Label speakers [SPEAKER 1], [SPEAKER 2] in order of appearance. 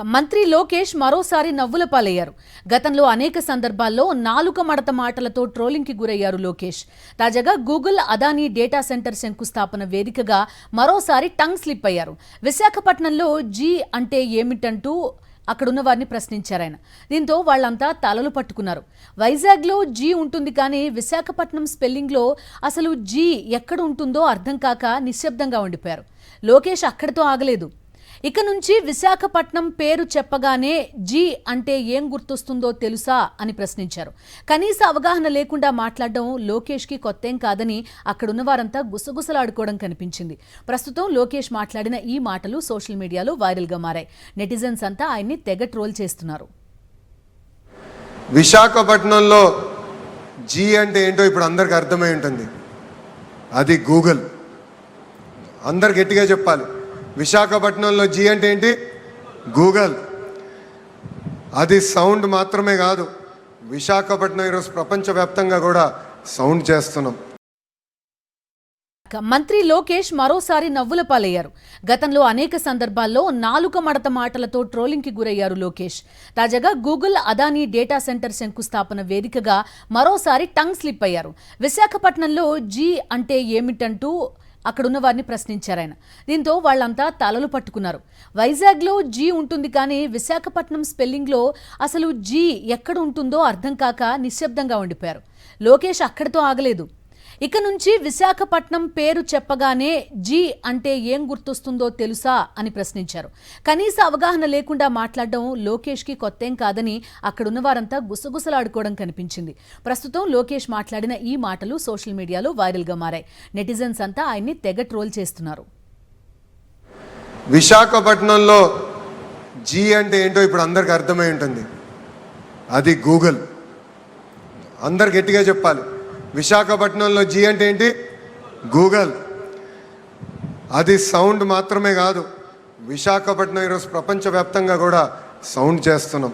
[SPEAKER 1] మంత్రి లోకేష్ మరోసారి నవ్వుల పాలయ్యారు. గతంలో అనేక సందర్భాల్లో నాలుక మడత మాటలతో ట్రోలింగ్కి గురయ్యారు లోకేష్. తాజాగా గూగుల్ అదానీ డేటా సెంటర్ శంకుస్థాపన వేదికగా మరోసారి టంగ్ స్లిప్ అయ్యారు. విశాఖపట్నంలో జీ అంటే ఏమిటంటూ అక్కడున్న వారిని ప్రశ్నించారాయన. దీంతో వాళ్ళంతా తలలు పట్టుకున్నారు. వైజాగ్లో జీ ఉంటుంది కానీ విశాఖపట్నం స్పెల్లింగ్లో అసలు జీ ఎక్కడ ఉంటుందో అర్థం కాక నిశ్శబ్దంగా ఉండిపోయారు. లోకేష్ అక్కడితో ఆగలేదు. ఇక నుంచి విశాఖపట్నం పేరు చెప్పగానే జీ అంటే ఏం గుర్తొస్తుందో తెలుసా అని ప్రశ్నించారు. కనీస అవగాహన లేకుండా మాట్లాడడం లోకేష్కి కొత్తేం కాదని అక్కడున్న వారంతా గుసగుసలాడుకోవడం కనిపించింది. ప్రస్తుతం లోకేష్ మాట్లాడిన ఈ మాటలు సోషల్ మీడియాలో వైరల్గా మారాయి. నెటిజన్స్ అంతా ఆయన్ని తెగ ట్రోల్ చేస్తున్నారు.
[SPEAKER 2] విశాఖపట్నంలో జీ అంటే ఏంటో ఇప్పుడు అందరికి అర్థమై ఉంటుంది. అది గూగుల్. అందరు గట్టిగా చెప్పాలి. విశాఖపట్నంలో జీ అంటే ఏంటి? గూగుల్. అది సౌండ్ మాత్రమే కాదు, విశాఖపట్నం ఈరోజు ప్రపంచవ్యాప్తంగా కూడా సౌండ్ చేస్తున్నాం.
[SPEAKER 1] మంత్రి లోకేష్ మరోసారి నవ్వుల పాలయ్యారు. గతంలో అనేక సందర్భాల్లో నాలుక మడత మాటలతో ట్రోలింగ్కి గురయ్యారు లోకేష్. తాజాగా గూగుల్ అదానీ డేటా సెంటర్ శంకుస్థాపన వేదికగా మరోసారి టంగ్ స్లిప్ అయ్యారు. విశాఖపట్నంలో జీ అంటే ఏమిటంటూ అక్కడున్న వారిని ప్రశ్నించారాయన. దీంతో వాళ్ళంతా తలలు పట్టుకున్నారు. వైజాగ్లో జీ ఉంటుంది కానీ విశాఖపట్నం స్పెల్లింగ్లో అసలు జీ ఎక్కడ ఉంటుందో అర్థం కాక నిశ్శబ్దంగా ఉండిపోయారు. లోకేష్ అక్కడితో ఆగలేదు. ఇక నుంచి విశాఖపట్నం పేరు చెప్పగానే జీ అంటే ఏం గుర్తొస్తుందో తెలుసా అని ప్రశ్నించారు. కనీస అవగాహన లేకుండా మాట్లాడడం లోకేష్కి కొత్తేం కాదని అక్కడున్న వారంతా గుసగుసలాడుకోవడం కనిపించింది. ప్రస్తుతం లోకేష్ మాట్లాడిన ఈ మాటలు సోషల్ మీడియాలో వైరల్గా మారాయి. నెటిజన్స్ అంతా ఆయన్ని తెగ ట్రోల్ చేస్తున్నారు.
[SPEAKER 2] విశాఖపట్నంలో జీ అంటే ఏంటో ఇప్పుడు అందరికి అర్థమై ఉంటుంది. అది గూగుల్. అందరు గట్టిగా చెప్పాలి. విశాఖపట్నంలో జీ అంటే ఏంటి? గూగుల్. అది సౌండ్ మాత్రమే కాదు, విశాఖపట్నం ఈరోజు ప్రపంచవ్యాప్తంగా కూడా సౌండ్ చేస్తున్నాం.